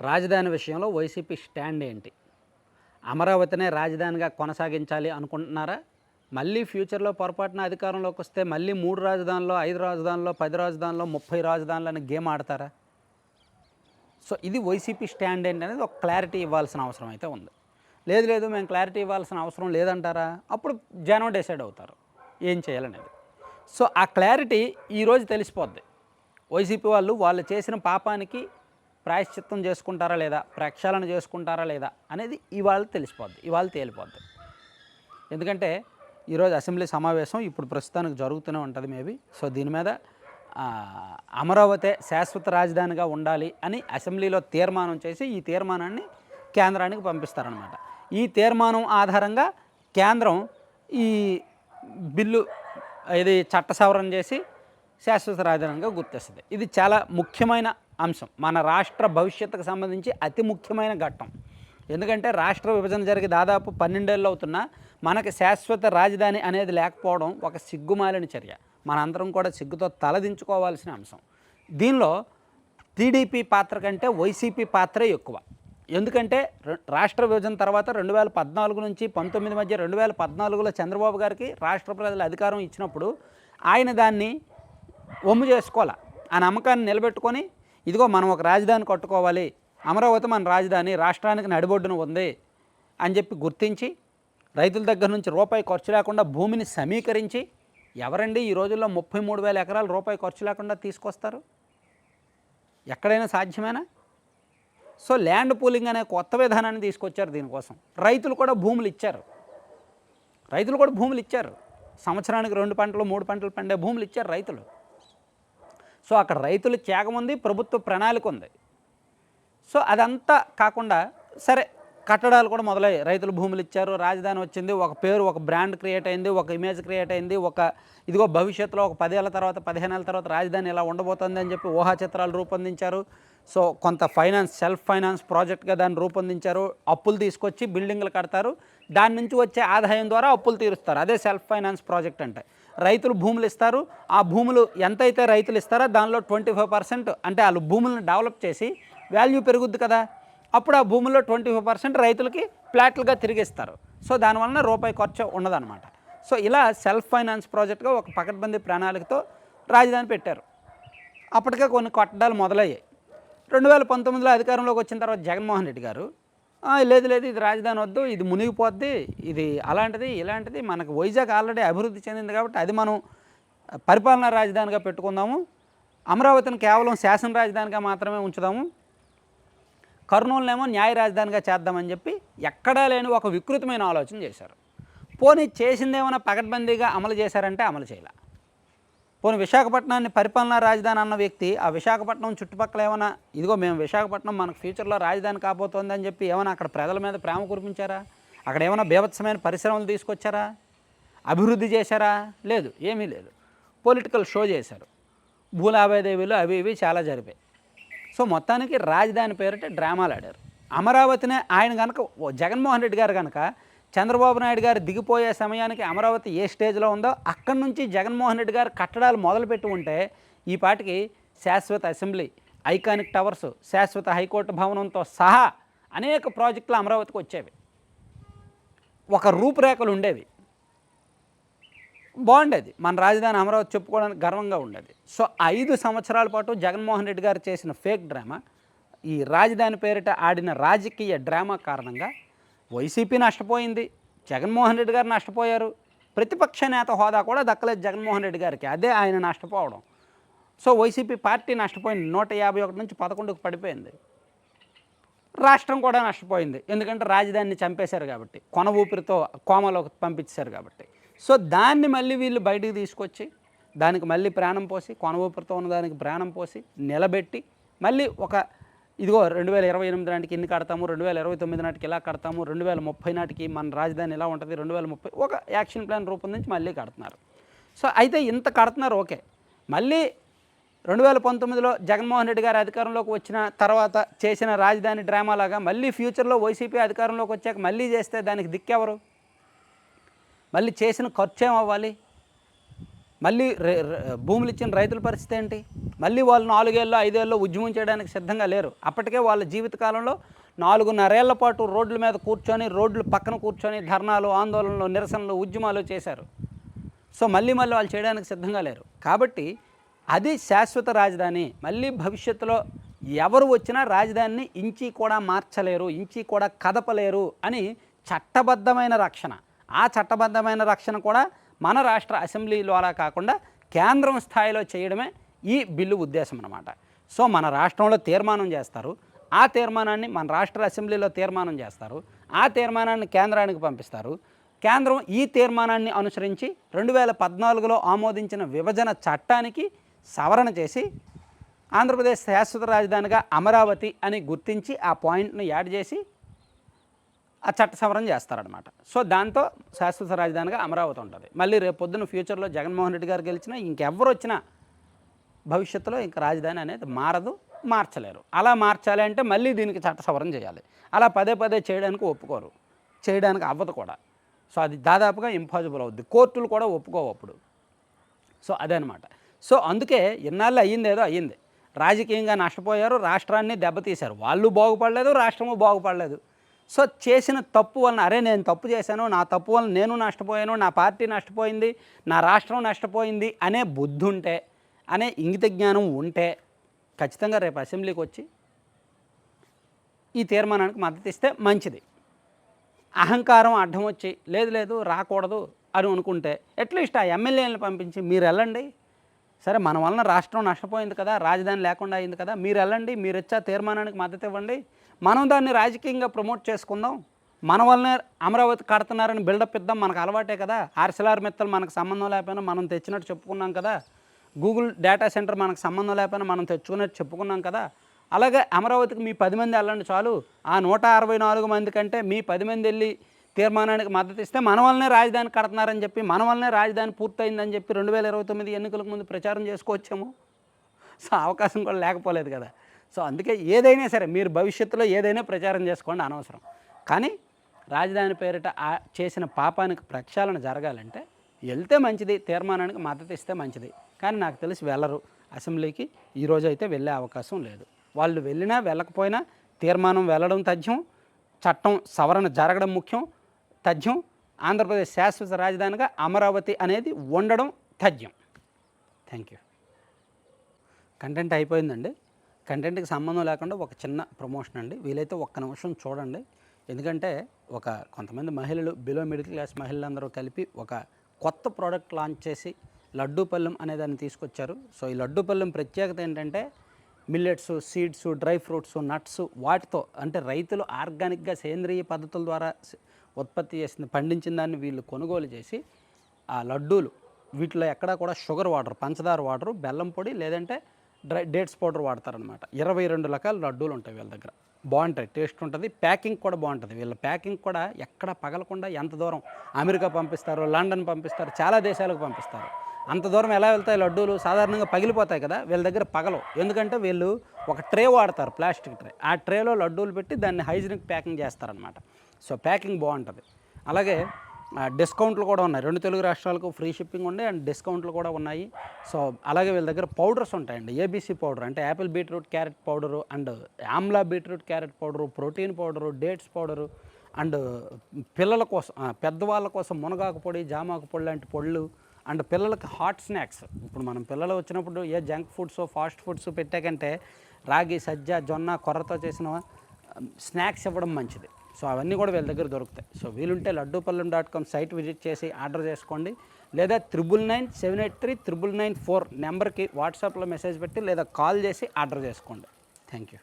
రాజధాని విషయంలో YCP stand ఏంటి? అమరావతినే రాజధానిగా కొనసాగించాలి అనుకుంటున్నారా? మళ్ళీ ఫ్యూచర్‌లో పొరపాటున అధికారంలోకి వస్తే మళ్ళీ 3 రాజధానుల్లో, 5 రాజధానుల్లో, 10 రాజధానుల్లో, 30 రాజధానులని గేమ్ ఆడతారా? సో, ఇది వైసీపీ స్టాండ్ ఏంటనేది ఒక క్లారిటీ ఇవ్వాల్సిన అవసరం అయితే ఉంది. లేదు లేదు మేము క్లారిటీ ఇవ్వాల్సిన అవసరం లేదంటారా? అప్పుడు జనం డిసైడ్ అవుతారు ఏం చేయాలనేది. సో, ఆ క్లారిటీ ఈరోజు తెలిసిపోద్ది. వైసీపీ వాళ్ళు చేసిన పాపానికి ప్రాయశ్చిత్తం చేసుకుంటారా లేదా, ప్రక్షాళన చేసుకుంటారా లేదా అనేది ఇవాళ తెలిసిపోద్ది, ఇవాళ తేలిపోద్ది. ఎందుకంటే ఈరోజు అసెంబ్లీ సమావేశం ఇప్పుడు ప్రస్తుతానికి జరుగుతూనే ఉంటుంది మేబీ. సో దీని మీద అమరావతి శాశ్వత రాజధానిగా ఉండాలి అని అసెంబ్లీలో తీర్మానం చేసి ఈ తీర్మానాన్ని కేంద్రానికి పంపిస్తారనమాట. ఈ తీర్మానం ఆధారంగా కేంద్రం ఈ బిల్లు ఇది చట్ట సవరణ చేసి శాశ్వత రాజధానిగా గుర్తిస్తుంది. ఇది చాలా ముఖ్యమైన అంశం, మన రాష్ట్ర భవిష్యత్తుకు సంబంధించి అతి ముఖ్యమైన ఘట్టం. ఎందుకంటే రాష్ట్ర విభజన జరిగి దాదాపు 12 ఏళ్ళు అవుతున్నా మనకి శాశ్వత రాజధాని అనేది లేకపోవడం ఒక సిగ్గుమాలిన చర్య. మనందరం కూడా సిగ్గుతో తలదించుకోవాల్సిన అంశం. దీనిలో టీడీపీ పాత్ర కంటే వైసీపీ పాత్రే ఎక్కువ. ఎందుకంటే రాష్ట్ర విభజన తర్వాత 2014 నుంచి 19 మధ్య 2014లో చంద్రబాబు గారికి రాష్ట్ర ప్రజలు అధికారం ఇచ్చినప్పుడు ఆయన దాన్ని ఒమ్ము చేసుకోవాలి. ఆ నమ్మకాన్ని నిలబెట్టుకొని ఇదిగో మనం ఒక రాజధాని కట్టుకోవాలి, అమరావతి మన రాజధాని, రాష్ట్రానికి నడిబొడ్డున ఉంది అని చెప్పి గుర్తించి రైతుల దగ్గర నుంచి రూపాయి ఖర్చు లేకుండా భూమిని సమీకరించి, ఎవరండి ఈ రోజుల్లో 33,000 ఎకరాలు రూపాయి ఖర్చు లేకుండా తీసుకొస్తారు? ఎక్కడైనా సాధ్యమేనా? సో ల్యాండ్ పూలింగ్ అనే కొత్త విధానాన్ని తీసుకొచ్చారు దీనికోసం. రైతులు కూడా భూములు ఇచ్చారు. సంవత్సరానికి 2 పంటలు 3 పంటలు పండే భూములు ఇచ్చారు రైతులు. సో అక్కడ రైతులు త్యాగం ఉంది, ప్రభుత్వ ప్రణాళిక ఉంది. సో అదంతా కాకుండా సరే కట్టడాలు కూడా మొదలయ్యాయి. రైతులు భూములు ఇచ్చారు, రాజధాని వచ్చింది, ఒక పేరు, ఒక బ్రాండ్ క్రియేట్ అయింది, ఒక ఇమేజ్ క్రియేట్ అయింది, ఇదిగో భవిష్యత్తులో ఒక 10 ఏళ్ళ తర్వాత 15 ఏళ్ళ తర్వాత రాజధాని ఇలా ఉండబోతుంది అని చెప్పి ఊహా చిత్రాలు రూపొందించారు. సో కొంత సెల్ఫ్ ఫైనాన్స్ ప్రాజెక్ట్గా దాన్ని రూపొందించారు. అప్పులు తీసుకొచ్చి బిల్డింగ్లు కడతారు, దాని నుంచి వచ్చే ఆదాయం ద్వారా అప్పులు తీరుస్తారు. అదే సెల్ఫ్ ఫైనాన్స్ ప్రాజెక్ట్ అంటే. రైతులు భూములు ఇస్తారు, ఆ భూములు ఎంతైతే రైతులు ఇస్తారో దానిలో 25% అంటే వాళ్ళు భూములను డెవలప్ చేసి వాల్యూ పెరుగుద్ది కదా, అప్పుడు ఆ భూముల్లో 25% రైతులకి ఫ్లాట్లుగా తిరిగిస్తారు. సో దానివలన రూపాయి ఖర్చు ఉండదన్నమాట. సో ఇలా సెల్ఫ్ ఫైనాన్స్ ప్రాజెక్ట్గా ఒక పకడ్బందీ ప్రణాళికతో రాజధాని పెట్టారు. అప్పటికే కొన్ని కట్టడాలు మొదలయ్యాయి. 2019లో అధికారంలోకి వచ్చిన తర్వాత జగన్మోహన్ రెడ్డి గారు లేదు ఇది రాజధాని వద్దు, ఇది మునిగిపోద్ది, ఇది అలాంటిది ఇలాంటిది, మనకు వైజాగ్ ఆల్రెడీ అభివృద్ధి చెందింది కాబట్టి అది మనం పరిపాలనా రాజధానిగా పెట్టుకుందాము, అమరావతిని కేవలం శాసన రాజధానిగా మాత్రమే ఉంచుదాము, కర్నూలునేమో న్యాయ రాజధానిగా చేద్దామని చెప్పి ఎక్కడా లేని ఒక వికృతమైన ఆలోచన చేశారు. పోనీ చేసిందేమైనా పకడ్బందీగా అమలు చేశారంటే అమలు చేయాల. పోనీ విశాఖపట్నాన్ని పరిపాలనా రాజధాని అన్న వ్యక్తి ఆ విశాఖపట్నం చుట్టుపక్కల ఏమైనా ఇదిగో మేము విశాఖపట్నం మనకు ఫ్యూచర్లో రాజధాని కాబోతోందని చెప్పి ఏమైనా అక్కడ ప్రజల మీద ప్రేమ కురిపించారా? అక్కడ ఏమైనా బీభత్సమైన పరిశ్రమలు తీసుకొచ్చారా? అభివృద్ధి చేశారా? లేదు, ఏమీ లేదు. పొలిటికల్ షో చేశారు, భూలాభాదేవీలు అవి ఇవి చాలా జరిపాయి. సో మొత్తానికి రాజధాని పేరిట డ్రామాలు ఆడారు. అమరావతినే ఆయన కనుక జగన్మోహన్ రెడ్డి గారు కనుక చంద్రబాబు నాయుడు గారు దిగిపోయే సమయానికి అమరావతి ఏ స్టేజ్లో ఉందో అక్కడి నుంచి జగన్మోహన్ రెడ్డి గారు కట్టడాలు మొదలుపెట్టి ఉంటే ఈ పాటికి శాశ్వత అసెంబ్లీ, ఐకానిక్ టవర్స్, శాశ్వత హైకోర్టు భవనంతో సహా అనేక ప్రాజెక్టులు అమరావతికి వచ్చేవి, ఒక రూపురేఖలు ఉండేవి, బాగుండేది. మన రాజధాని అమరావతి చెప్పుకోవడానికి గర్వంగా ఉండేది. సో 5 సంవత్సరాల పాటు జగన్మోహన్ రెడ్డి గారు చేసిన ఫేక్ డ్రామా, ఈ రాజధాని పేరిట ఆడిన రాజకీయ డ్రామా కారణంగా వైసీపీ నష్టపోయింది, జగన్మోహన్ రెడ్డి గారు నష్టపోయారు, ప్రతిపక్ష నేత హోదా కూడా దక్కలేదు జగన్మోహన్ రెడ్డి గారికి, అదే ఆయన నష్టపోవడం. సో వైసీపీ పార్టీ నష్టపోయింది, 151 నుంచి 11కు పడిపోయింది. రాష్ట్రం కూడా నష్టపోయింది, ఎందుకంటే రాజధానిని చంపేశారు కాబట్టి, కొన ఊపిరితో కోమలోకి పంపించారు కాబట్టి. సో దాన్ని మళ్ళీ వీళ్ళు బయటికి తీసుకొచ్చి దానికి మళ్ళీ ప్రాణం పోసి, కొన ఊపిరితో ఉన్న దానికి ప్రాణం పోసి నిలబెట్టి మళ్ళీ ఇదిగో 2028 నాటికి ఇన్ని కడతాము, 2029 నాటికి ఇలా కడతాము, 2030 నాటికి మన రాజధాని ఇలా ఉంటుంది, 2030 ఒక యాక్షన్ ప్లాన్ రూపొందించి మళ్ళీ కడుతున్నారు. సో అయితే ఇంత కడుతున్నారు ఓకే. మళ్ళీ 2019లో జగన్మోహన్ రెడ్డి గారు అధికారంలోకి వచ్చిన తర్వాత చేసిన రాజధాని డ్రామాలాగా మళ్ళీ ఫ్యూచర్లో వైసీపీ అధికారంలోకి వచ్చాక మళ్ళీ చేస్తే దానికి దిక్కెవరు? మళ్ళీ చేసిన ఖర్చు ఏమవ్వాలి? మళ్ళీ భూములు ఇచ్చిన రైతుల పరిస్థితి ఏంటి? మళ్ళీ వాళ్ళు 4 ఏళ్ళు 5 ఏళ్ళు ఉద్యమం చేయడానికి సిద్ధంగా లేరు. అప్పటికే వాళ్ళ జీవితకాలంలో 4.5 ఏళ్ల పాటు రోడ్ల మీద కూర్చొని, రోడ్లు పక్కన కూర్చొని ధర్నాలు, ఆందోళనలు, నిరసనలు, ఉద్యమాలు చేశారు. సో మళ్ళీ వాళ్ళు చేయడానికి సిద్ధంగా లేరు. కాబట్టి అది శాశ్వత రాజధాని. మళ్ళీ భవిష్యత్తులో ఎవరు వచ్చినా రాజధానిని ఇంచి కూడా మార్చలేరు, ఇంచి కూడా కదపలేరు అని చట్టబద్ధమైన రక్షణ. ఆ చట్టబద్ధమైన రక్షణ కూడా మన రాష్ట్ర అసెంబ్లీలో అలా కాకుండా కేంద్రం స్థాయిలో చేయడమే ఈ బిల్లు ఉద్దేశం అన్నమాట. సో మన రాష్ట్రంలో తీర్మానం చేస్తారు, ఆ తీర్మానాన్ని మన రాష్ట్ర అసెంబ్లీలో తీర్మానం చేస్తారు, ఆ తీర్మానాన్ని కేంద్రానికి పంపిస్తారు. కేంద్రం ఈ తీర్మానాన్ని అనుసరించి 2014లో ఆమోదించిన విభజన చట్టానికి సవరణ చేసి ఆంధ్రప్రదేశ్ శాశ్వత రాజధానిగా అమరావతి అని గుర్తించి ఆ పాయింట్ను యాడ్ చేసి ఆ చట్ట సవరణ చేస్తారనమాట. సో దాంతో శాశ్వత రాజధానిగా అమరావతి ఉంటుంది. మళ్ళీ రేపు పొద్దున్న ఫ్యూచర్లో జగన్మోహన్ రెడ్డి గారు గెలిచినా ఇంకెవరు వచ్చినా భవిష్యత్తులో ఇంక రాజధాని అనేది మారదు, మార్చలేరు. అలా మార్చాలి అంటే మళ్ళీ దీనికి చట్ట సవరణ చేయాలి. అలా పదే చేయడానికి ఒప్పుకోరు, చేయడానికి అవ్వదు కూడా. సో అది దాదాపుగా ఇంపాసిబుల్ అవుద్ది. కోర్టులు కూడా ఒప్పుకోవు అప్పుడు. సో అదనమాట. సో అందుకే ఇన్నాళ్ళు అయ్యిందేదో అయ్యింది. రాజకీయంగా నష్టపోయారు, రాష్ట్రాన్ని దెబ్బతీశారు. వాళ్ళు బాగుపడలేదు, రాష్ట్రము బాగుపడలేదు. సో చేసిన తప్పు వలన, అరే నేను తప్పు చేశాను, నా తప్పు వలన నేను నష్టపోయాను, నా పార్టీ నష్టపోయింది, నా రాష్ట్రం నష్టపోయింది అనే బుద్ధి ఉంటే, అనే ఇంగిత జ్ఞానం ఉంటే ఖచ్చితంగా రేపు అసెంబ్లీకి వచ్చి ఈ తీర్మానానికి మద్దతు ఇస్తే మంచిది. అహంకారం అడ్డం వచ్చి లేదు రాకూడదు అని అనుకుంటే అట్లీస్ట్ ఆ ఎమ్మెల్యేలను పంపించి మీరు వెళ్ళండి, సరే మన వలన రాష్ట్రం నష్టపోయింది కదా, రాజధాని లేకుండా అయింది కదా, మీరు వెళ్ళండి, మీరు ఇచ్చా తీర్మానానికి మద్దతు ఇవ్వండి, మనం దాన్ని రాజకీయంగా ప్రమోట్ చేసుకుందాం, మన వల్లనే అమరావతి కడుతున్నారని బిల్డప్ ఇద్దాం, మనకు అలవాటే కదా, ఆర్సిలార్ మిత్తలు మనకు సంబంధం లేకపోయినా మనం తెచ్చినట్టు చెప్పుకున్నాం కదా, గూగుల్ డేటా సెంటర్ మనకు సంబంధం లేకపోయినా మనం తెచ్చుకున్నట్టు చెప్పుకున్నాం కదా, అలాగే అమరావతికి మీ 10 మంది వెళ్ళండి చాలు, ఆ 164 మంది కంటే మీ 10 మంది వెళ్ళి తీర్మానానికి మద్దతు ఇస్తే మన వల్లనే రాజధాని కడుతున్నారని చెప్పి, మన వల్లనే రాజధాని పూర్తయిందని చెప్పి 2029 ఎన్నికలకు ముందు ప్రచారం చేసుకోవచ్చాము. సో అవకాశం కూడా లేకపోలేదు కదా. సో అందుకే ఏదైనా సరే మీరు భవిష్యత్తులో ఏదైనా ప్రచారం చేసుకోండి, అనవసరం. కానీ రాజధాని పేరిట చేసిన పాపానికి ప్రక్షాళన జరగాలంటే వెళ్తే మంచిది, తీర్మానానికి మద్దతు ఇస్తే మంచిది. కానీ నాకు తెలిసి వెళ్ళరు అసెంబ్లీకి, ఈరోజు అయితే వెళ్ళే అవకాశం లేదు. వాళ్ళు వెళ్ళినా వెళ్ళకపోయినా తీర్మానం వెళ్ళడం తథ్యం, చట్టం సవరణ జరగడం ముఖ్యం, తథ్యం. ఆంధ్రప్రదేశ్ శాశ్వత రాజధానిగా అమరావతి అనేది ఉండడం తథ్యం. Thank you. కంటెంట్ అయిపోయిందండి. కంటెంట్కి సంబంధం లేకుండా ఒక చిన్న ప్రమోషన్ అండి, వీలైతే ఒక్క నిమిషం చూడండి. ఎందుకంటే కొంతమంది మహిళలు, బిలో మిడిల్ క్లాస్ మహిళలందరూ కలిపి ఒక కొత్త ప్రోడక్ట్ లాంచ్ చేసి లడ్డూపల్లెం అనేదాన్ని తీసుకొచ్చారు. సో ఈ లడ్డూపల్లెం ప్రత్యేకత ఏంటంటే millets, seeds, dry fruits, nuts, వాటితో అంటే రైతులు ఆర్గానిక్గా సేంద్రియ పద్ధతుల ద్వారా ఉత్పత్తి చేసిన పండించిన దాన్ని వీళ్ళు కొనుగోలు చేసి ఆ లడ్డూలు, వీటిలో ఎక్కడా కూడా షుగర్ వాడరు, పంచదార వాడరు, బెల్లం పొడి లేదంటే డేట్స్ పౌడర్ వాడతారనమాట. 22 రకాల లడ్డూలు ఉంటాయి వీళ్ళ దగ్గర. బాగుంటాయి, టేస్ట్ ఉంటుంది, ప్యాకింగ్ కూడా బాగుంటుంది. వీళ్ళ ప్యాకింగ్ కూడా ఎక్కడ పగలకుండా ఎంత దూరం అమెరికా పంపిస్తారు, లండన్ పంపిస్తారు, చాలా దేశాలకు పంపిస్తారు. అంత దూరం ఎలా వెళ్తాయి లడ్డూలు? సాధారణంగా పగిలిపోతాయి కదా, వీళ్ళ దగ్గర పగలవు. ఎందుకంటే వీళ్ళు ఒక ట్రే వాడతారు, ప్లాస్టిక్ ట్రే. ఆ ట్రేలో లడ్డూలు పెట్టి దాన్ని హైజీనిక్ ప్యాకింగ్ చేస్తారనమాట. సో ప్యాకింగ్ బాగుంటుంది. అలాగే డిస్కౌంట్లు కూడా ఉన్నాయి. 2 తెలుగు రాష్ట్రాలకు ఫ్రీ షిప్పింగ్ ఉన్నాయి అండ్ డిస్కౌంట్లు కూడా ఉన్నాయి. సో అలాగే వీళ్ళ దగ్గర పౌడర్స్ ఉంటాయండి. ఏబీసీ పౌడర్ అంటే Apple beetroot carrot powder and Amla beetroot carrot powder, protein powder, dates powder and పిల్లల కోసం, పెద్దవాళ్ళ కోసం మునగాకు పొడి, జామాకు పొడి లాంటి పొళ్ళు అండ్ పిల్లలకి హాట్ స్నాక్స్. ఇప్పుడు మనం పిల్లలు వచ్చినప్పుడు ఏ జంక్ ఫుడ్స్, ఫాస్ట్ ఫుడ్స్ పెట్టాకంటే రాగి, సజ్జ, జొన్న, కొర్రతో చేసిన స్నాక్స్ ఇవ్వడం మంచిది. సో అవన్నీ కూడా వీళ్ళ దగ్గర దొరుకుతాయి. సో వీలుంటే లడ్డూపల్లెం.com సైట్ విజిట్ చేసి ఆర్డర్ చేసుకోండి, లేదా 9997839994 నెంబర్కి వాట్సాప్లో మెసేజ్ పెట్టి లేదా కాల్ చేసి ఆర్డర్ చేసుకోండి. Thank you.